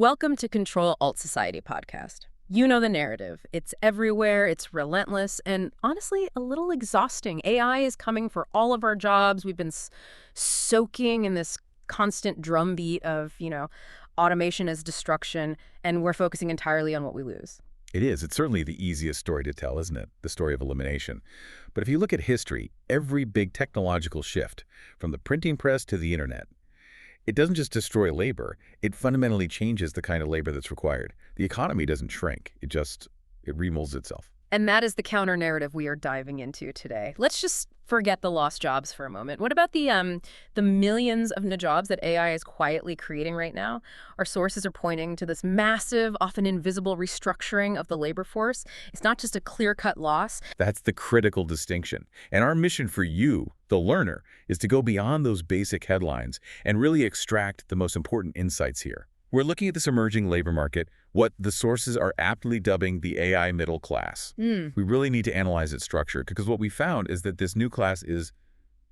Welcome to Control Alt Society podcast. You know the narrative. It's everywhere, it's relentless, and honestly, a little exhausting. AI is coming for all of our jobs. We've been soaking in this constant drumbeat of, automation as destruction, and we're focusing entirely on what we lose. It is. It's certainly the easiest story to tell, isn't it? The story of elimination. But if you look at history, every big technological shift, from the printing press to the internet, it doesn't just destroy labor, it fundamentally changes the kind of labor that's required. The economy doesn't shrink, it remolds itself. And that is the counter-narrative we are diving into today. Let's just forget the lost jobs for a moment. What about the millions of new jobs that AI is quietly creating right now? Our sources are pointing to this massive, often invisible restructuring of the labor force. It's not just a clear-cut loss. That's the critical distinction. And our mission for you, the learner, is to go beyond those basic headlines and really extract the most important insights here. We're looking at this emerging labor market, what the sources are aptly dubbing the AI middle class. We really need to analyze its structure because what we found is that this new class is,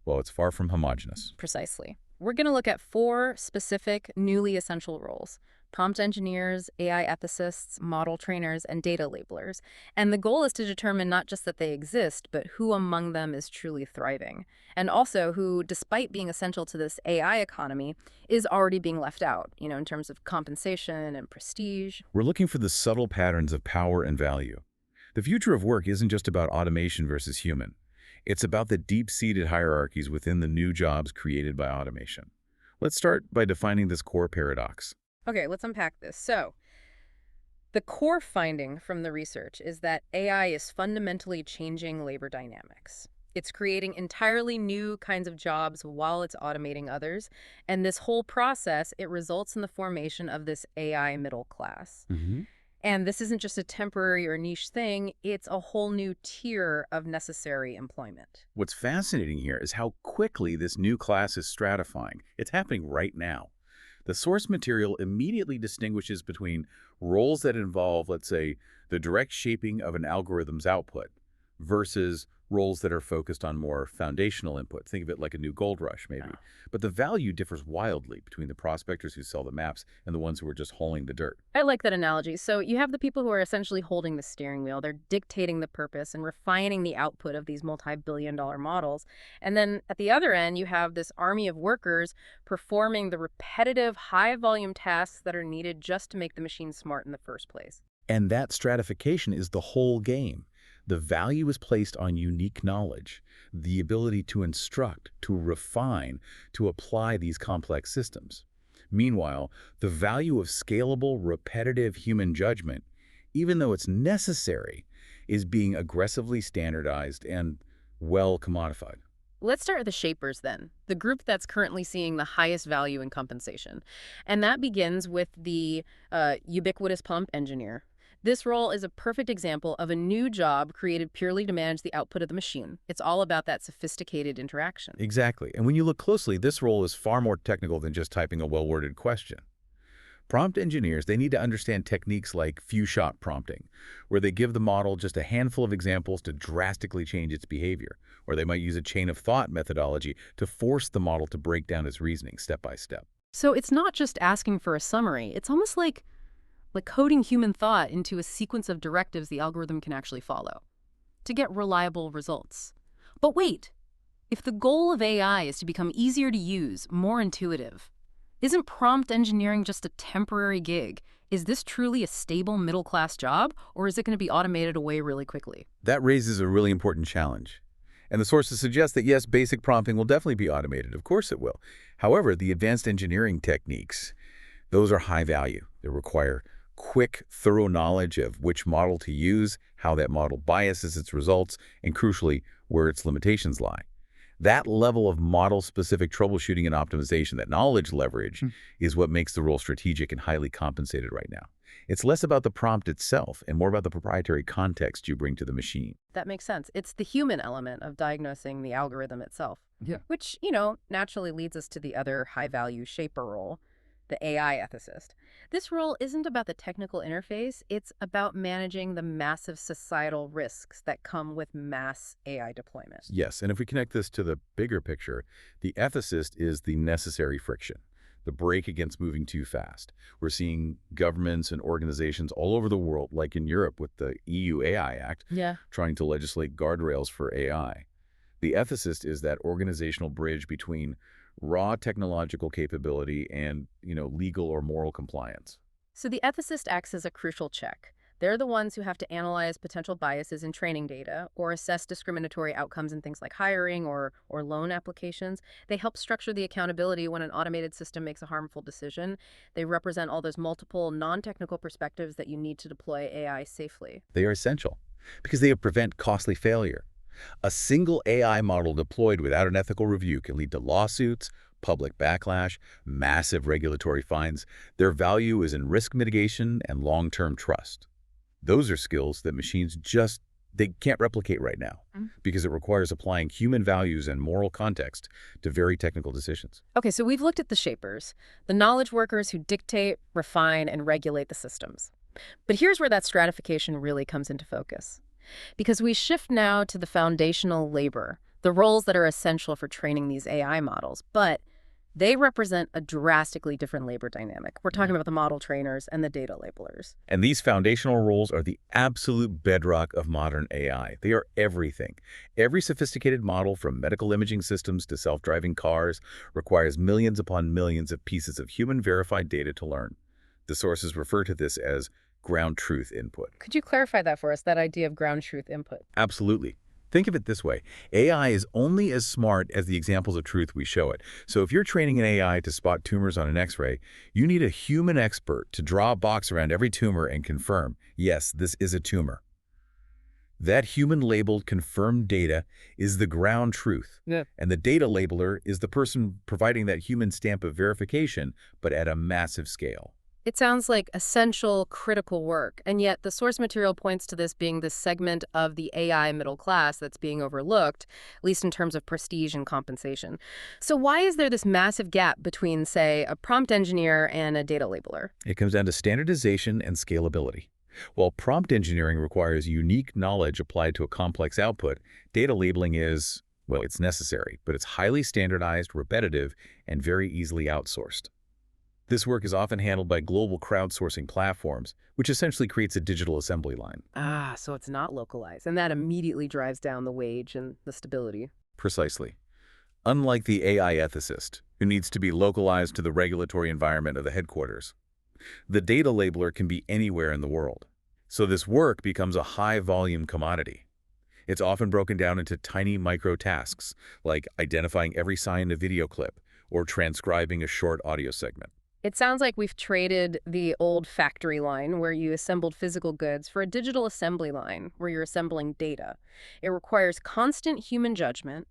well, it's far from homogenous. Precisely. We're going to look at 4 specific, newly essential roles: prompt engineers, AI ethicists, model trainers, and data labelers. And the goal is to determine not just that they exist, but who among them is truly thriving. And also who, despite being essential to this AI economy, is already being left out, in terms of compensation and prestige. We're looking for the subtle patterns of power and value. The future of work isn't just about automation versus human. It's about the deep-seated hierarchies within the new jobs created by automation. Let's start by defining this core paradox. Okay, let's unpack this. So, the core finding from the research is that AI is fundamentally changing labor dynamics. It's creating entirely new kinds of jobs while it's automating others. And this whole process, it results in the formation of this AI middle class. And this isn't just a temporary or niche thing, it's a whole new tier of necessary employment. What's fascinating here is how quickly this new class is stratifying. It's happening right now. The source material immediately distinguishes between roles that involve, let's say, the direct shaping of an algorithm's output versus roles that are focused on more foundational input. Think of it like a new gold rush, maybe. But the value differs wildly between the prospectors who sell the maps and the ones who are just hauling the dirt. I like that analogy. So you have the people who are essentially holding the steering wheel. They're dictating the purpose and refining the output of these multi-billion-dollar models. And then at the other end, you have this army of workers performing the repetitive, high-volume tasks that are needed just to make the machine smart in the first place. And that stratification is the whole game. The value is placed on unique knowledge, the ability to instruct, to refine, to apply these complex systems. Meanwhile, the value of scalable, repetitive human judgment, even though it's necessary, is being aggressively standardized and well commodified. Let's start with the shapers then, the group that's currently seeing the highest value in compensation. And that begins with the ubiquitous prompt engineer. This role is a perfect example of a new job created purely to manage the output of the machine. It's all about that sophisticated interaction. Exactly. And when you look closely, this role is far more technical than just typing a well-worded question. Prompt engineers, they need to understand techniques like few-shot prompting, where they give the model just a handful of examples to drastically change its behavior. Or they might use a chain-of-thought methodology to force the model to break down its reasoning step by step. So it's not just asking for a summary. It's almost like coding human thought into a sequence of directives the algorithm can actually follow to get reliable results. But wait, if the goal of AI is to become easier to use, more intuitive, isn't prompt engineering just a temporary gig? Is this truly a stable middle-class job, or is it going to be automated away really quickly? That raises a really important challenge. And the sources suggest that yes, basic prompting will definitely be automated. Of course it will. However, the advanced engineering techniques, those are high value. They require quick, thorough knowledge of which model to use, how that model biases its results, and crucially, where its limitations lie. That level of model-specific troubleshooting and optimization, that knowledge leverage, is what makes the role strategic and highly compensated right now. It's less about the prompt itself and more about the proprietary context you bring to the machine. That makes sense. It's the human element of diagnosing the algorithm itself. Yeah. Which, naturally leads us to the other high-value shaper role, the AI ethicist. This role isn't about the technical interface, it's about managing the massive societal risks that come with mass AI deployment. Yes, and if we connect this to the bigger picture, the ethicist is the necessary friction. the break against moving too fast. We're seeing governments and organizations all over the world, like in Europe with the EU AI Act, Yeah. trying to legislate guardrails for AI. The ethicist is that organizational bridge between raw technological capability and, legal or moral compliance. So the ethicist acts as a crucial check. They're the ones who have to analyze potential biases in training data or assess discriminatory outcomes in things like hiring or loan applications. They help structure the accountability when an automated system makes a harmful decision. They represent all those multiple non-technical perspectives that you need to deploy AI safely. They are essential because they prevent costly failure. A single AI model deployed without an ethical review can lead to lawsuits, public backlash, massive regulatory fines. Their value is in risk mitigation and long-term trust. Those are skills that machines they can't replicate right now because it requires applying human values and moral context to very technical decisions. Okay, so we've looked at the shapers, the knowledge workers who dictate, refine, and regulate the systems. But here's where that stratification really comes into focus. Because we shift now to the foundational labor, the roles that are essential for training these AI models, but they represent a drastically different labor dynamic. We're talking about the model trainers and the data labelers. And these foundational roles are the absolute bedrock of modern AI. They are everything. Every sophisticated model, from medical imaging systems to self-driving cars, requires millions upon millions of pieces of human-verified data to learn. The sources refer to this as ground truth input. Could you clarify that for us, that idea of ground truth input? Absolutely. Think of it this way. AI is only as smart as the examples of truth we show it. So if you're training an AI to spot tumors on an X-ray, you need a human expert to draw a box around every tumor and confirm, yes, this is a tumor. That human-labeled confirmed data is the ground truth. Yeah. And the data labeler is the person providing that human stamp of verification, but at a massive scale. It sounds like essential, critical work, and yet the source material points to this being the segment of the AI middle class that's being overlooked, at least in terms of prestige and compensation. So why is there this massive gap between, say, a prompt engineer and a data labeler? It comes down to standardization and scalability. While prompt engineering requires unique knowledge applied to a complex output, data labeling is, well, it's necessary, but it's highly standardized, repetitive, and very easily outsourced. This work is often handled by global crowdsourcing platforms, which essentially creates a digital assembly line. Ah, so it's not localized, and that immediately drives down the wage and the stability. Precisely. Unlike the AI ethicist, who needs to be localized to the regulatory environment of the headquarters, the data labeler can be anywhere in the world. So this work becomes a high-volume commodity. It's often broken down into tiny micro-tasks, like identifying every sign in a video clip or transcribing a short audio segment. It sounds like we've traded the old factory line where you assembled physical goods for a digital assembly line where you're assembling data. It requires constant human judgment,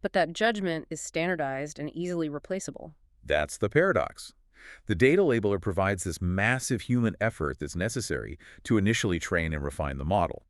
but that judgment is standardized and easily replaceable. That's the paradox. The data labeler provides this massive human effort that's necessary to initially train and refine the model.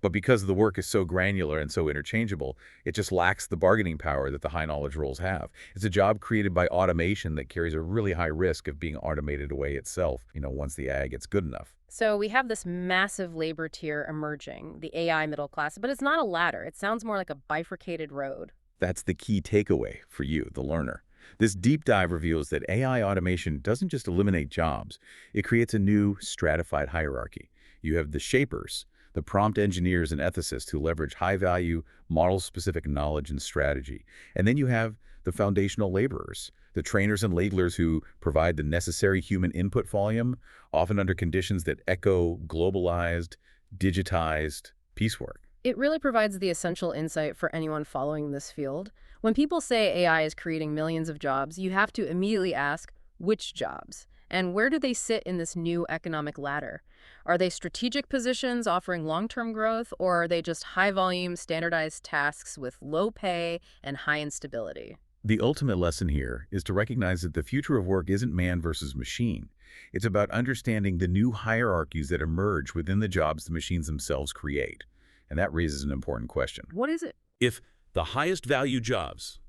But because the work is so granular and so interchangeable, it just lacks the bargaining power that the high-knowledge roles have. It's a job created by automation that carries a really high risk of being automated away itself, once the AI gets good enough. So we have this massive labor tier emerging, the AI middle class, but it's not a ladder. It sounds more like a bifurcated road. That's the key takeaway for you, the learner. This deep dive reveals that AI automation doesn't just eliminate jobs. It creates a new, stratified hierarchy. You have the shapers, the prompt engineers and ethicists who leverage high-value, model-specific knowledge and strategy. And then you have the foundational laborers, the trainers and labelers who provide the necessary human input volume, often under conditions that echo globalized, digitized piecework. It really provides the essential insight for anyone following this field. When people say AI is creating millions of jobs, you have to immediately ask, which jobs? And where do they sit in this new economic ladder? Are they strategic positions offering long-term growth, or are they just high-volume, standardized tasks with low pay and high instability? The ultimate lesson here is to recognize that the future of work isn't man versus machine. It's about understanding the new hierarchies that emerge within the jobs the machines themselves create. And that raises an important question. What is it? If the highest value jobs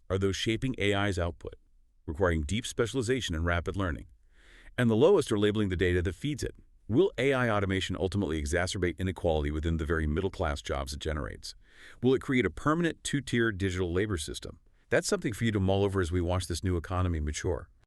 are those shaping AI's output, requiring deep specialization and rapid learning, and the lowest are labeling the data that feeds it, will AI automation ultimately exacerbate inequality within the very middle-class jobs it generates? Will it create a permanent two-tier digital labor system? That's something for you to mull over as we watch this new economy mature.